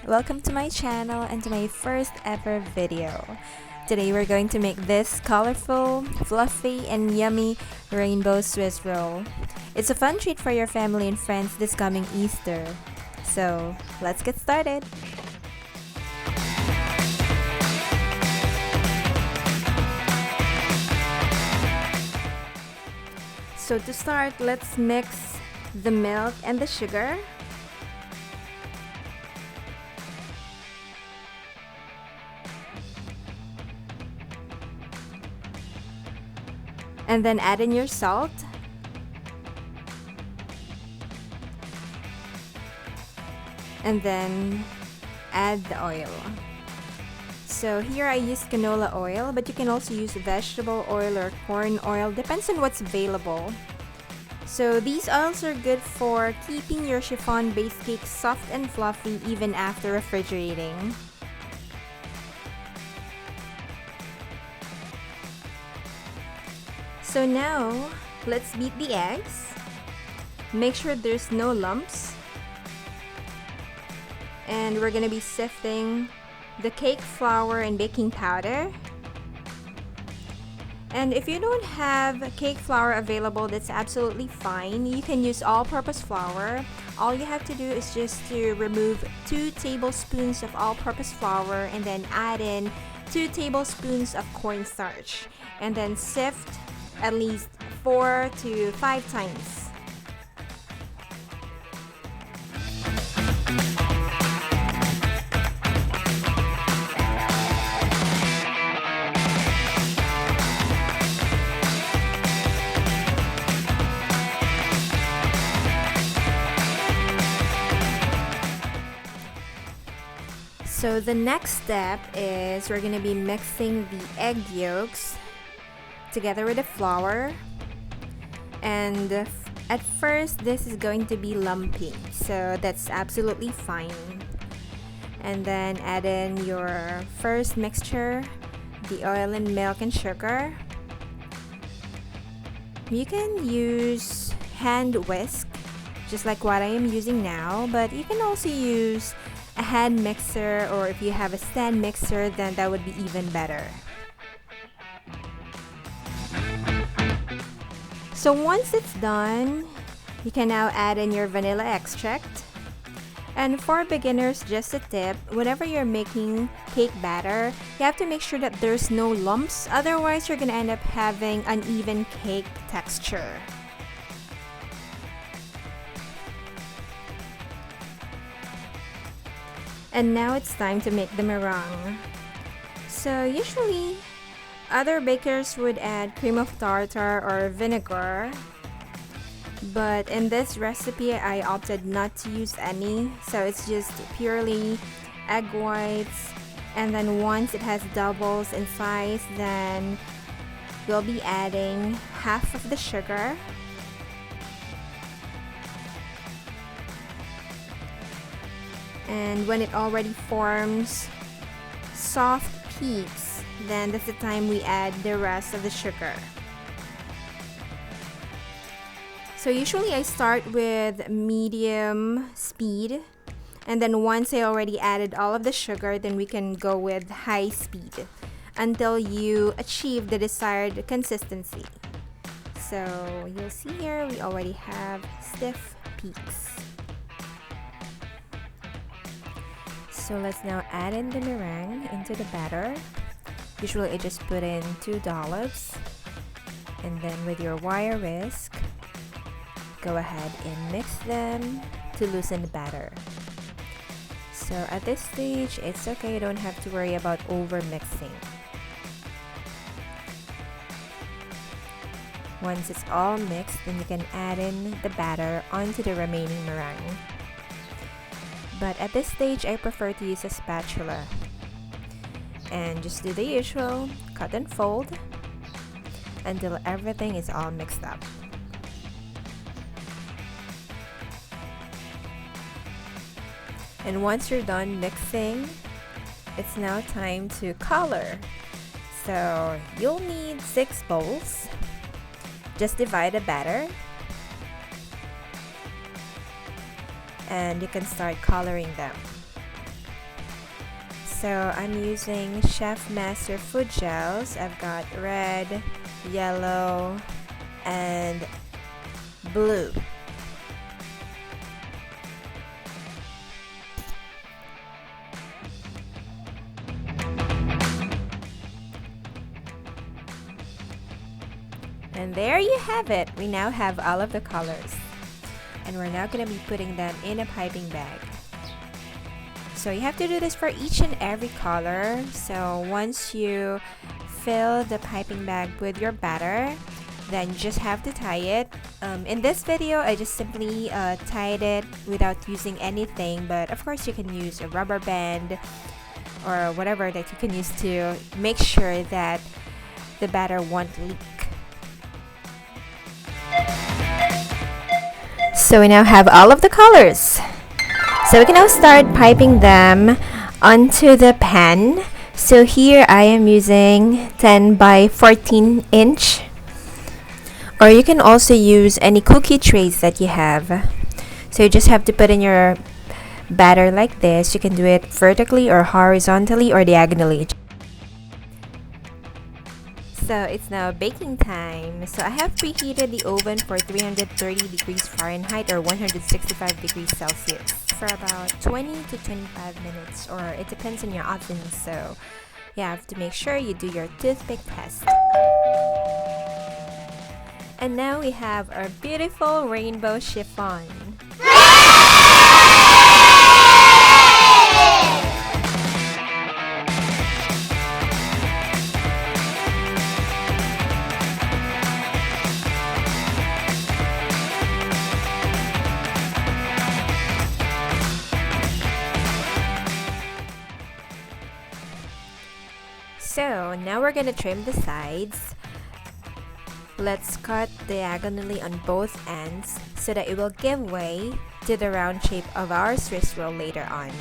welcome to my channel and to my first ever video. Today we're going to make this colorful, fluffy, and yummy rainbow Swiss roll. It's a fun treat for your family and friends this coming Easter. So let's get started! So to start, let's mix the milk and the sugar. And then add in your salt. And then add the oil. So here I use canola oil, but you can also use vegetable oil or corn oil, depends on what's available. So these oils are good for keeping your chiffon base cake soft and fluffy even after refrigerating. So now, let's beat the eggs. Make sure there's no lumps. And we're gonna be sifting the cake flour and baking powder. And if you don't have cake flour available, that's absolutely fine. You can use all-purpose flour. All you have to do is just to remove 2 tablespoons of all-purpose flour and then add in 2 tablespoons of cornstarch. And then sift at least 4 to 5 times. So the next step is we're going to be mixing the egg yolks together with the flour, and at first this is going to be lumpy, so that's absolutely fine. And then add in your first mixture, the oil and milk and sugar. You can use hand whisk just like what I am using now, but you can also use a hand mixer, or if you have a stand mixer, then that would be even better. So once it's done, you can now add in your vanilla extract. And for beginners, just a tip, whenever you're making cake batter, you have to make sure that there's no lumps, otherwise you're gonna end up having uneven cake texture. And now it's time to make the meringue. So usually other bakers would add cream of tartar or vinegar, but in this recipe I opted not to use any, so it's just purely egg whites. And then once it has doubles in size, then we'll be adding half of the sugar. And when it already forms soft peaks, then that's the time we add the rest of the sugar. So usually I start with medium speed, and then once I already added all of the sugar, then we can go with high speed until you achieve the desired consistency. So you'll see here we already have stiff peaks. So let's now add in the meringue into the batter. Usually I just put in 2 dollops, and then with your wire whisk, go ahead and mix them to loosen the batter. So at this stage, it's okay, you don't have to worry about over mixing. Once it's all mixed, then you can add in the batter onto the remaining meringue. But at this stage, I prefer to use a spatula. And just do the usual, cut and fold until everything is all mixed up. And once you're done mixing, it's now time to color. So you'll need 6 bowls. Just divide the batter and you can start coloring them. So I'm using Chef Master food gels. I've got red, yellow, and blue. And there you have it. We now have all of the colors. And we're now going to be putting them in a piping bag. So you have to do this for each and every color. So once you fill the piping bag with your batter, then you just have to tie it. In this video, I just simply tied it without using anything, but of course you can use a rubber band or whatever that you can use to make sure that the batter won't leak. So we now have all of the colors. So we can now start piping them onto the pan. So here I am using 10 by 14 inch. Or you can also use any cookie trays that you have. So you just have to put in your batter like this. You can do it vertically or horizontally or diagonally. So it's now baking time. So I have preheated the oven for 330 degrees Fahrenheit or 165 degrees Celsius for about 20 to 25 minutes, or it depends on your oven. So you have to make sure you do your toothpick test. And now we have our beautiful rainbow chiffon. So now we're gonna trim the sides. Let's cut diagonally on both ends so that it will give way to the round shape of our Swiss roll later on.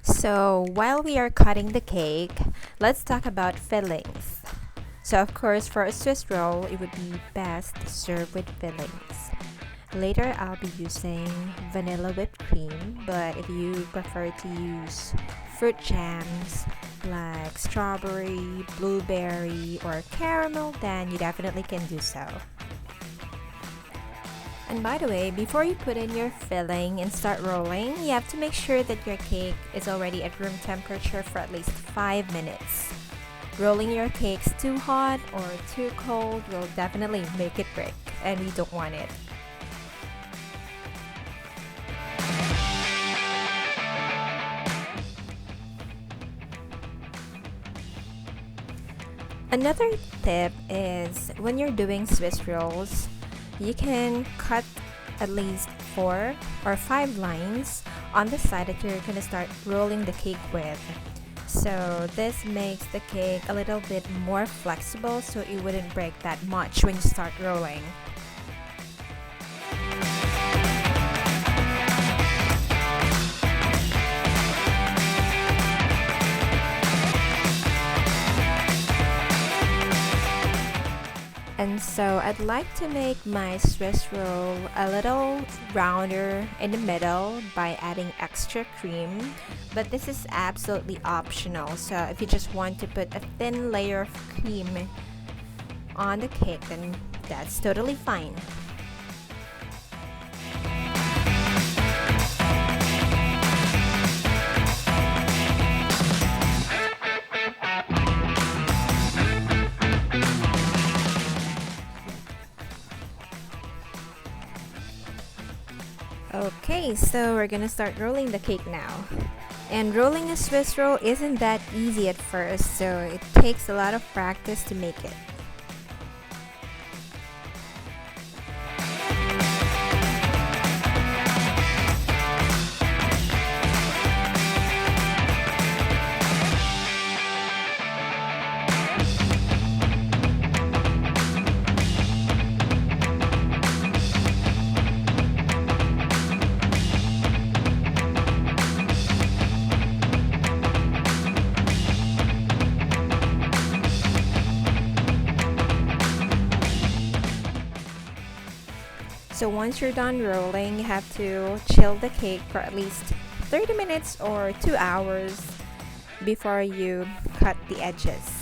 So while we are cutting the cake, let's talk about fillings. So of course, for a Swiss roll, it would be best to serve with fillings. Later, I'll be using vanilla whipped cream, but if you prefer to use fruit jams like strawberry, blueberry, or caramel, then you definitely can do so. And by the way, before you put in your filling and start rolling, you have to make sure that your cake is already at room temperature for at least 5 minutes. Rolling your cakes too hot or too cold will definitely make it break, and we don't want it. Another tip is when you're doing Swiss rolls, you can cut at least 4 or 5 lines on the side that you're gonna start rolling the cake with. So this makes the cake a little bit more flexible so it wouldn't break that much when you start rolling. And so I'd like to make my Swiss roll a little rounder in the middle by adding extra cream, but this is absolutely optional. So if you just want to put a thin layer of cream on the cake, then that's totally fine. Okay, so we're gonna start rolling the cake now. And rolling a Swiss roll isn't that easy at first, so it takes a lot of practice to make it. So once you're done rolling, you have to chill the cake for at least 30 minutes or 2 hours before you cut the edges.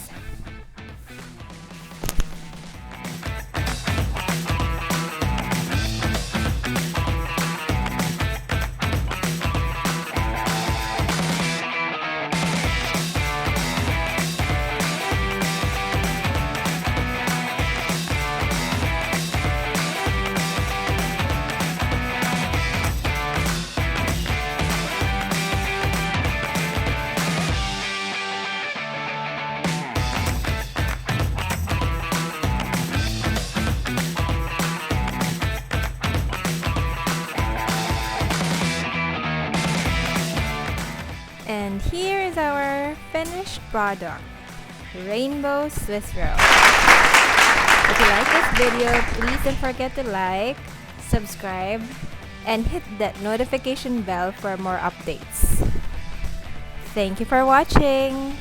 And here is our finished product, Rainbow Swiss Roll. If you like this video, please don't forget to like, subscribe, and hit that notification bell for more updates. Thank you for watching!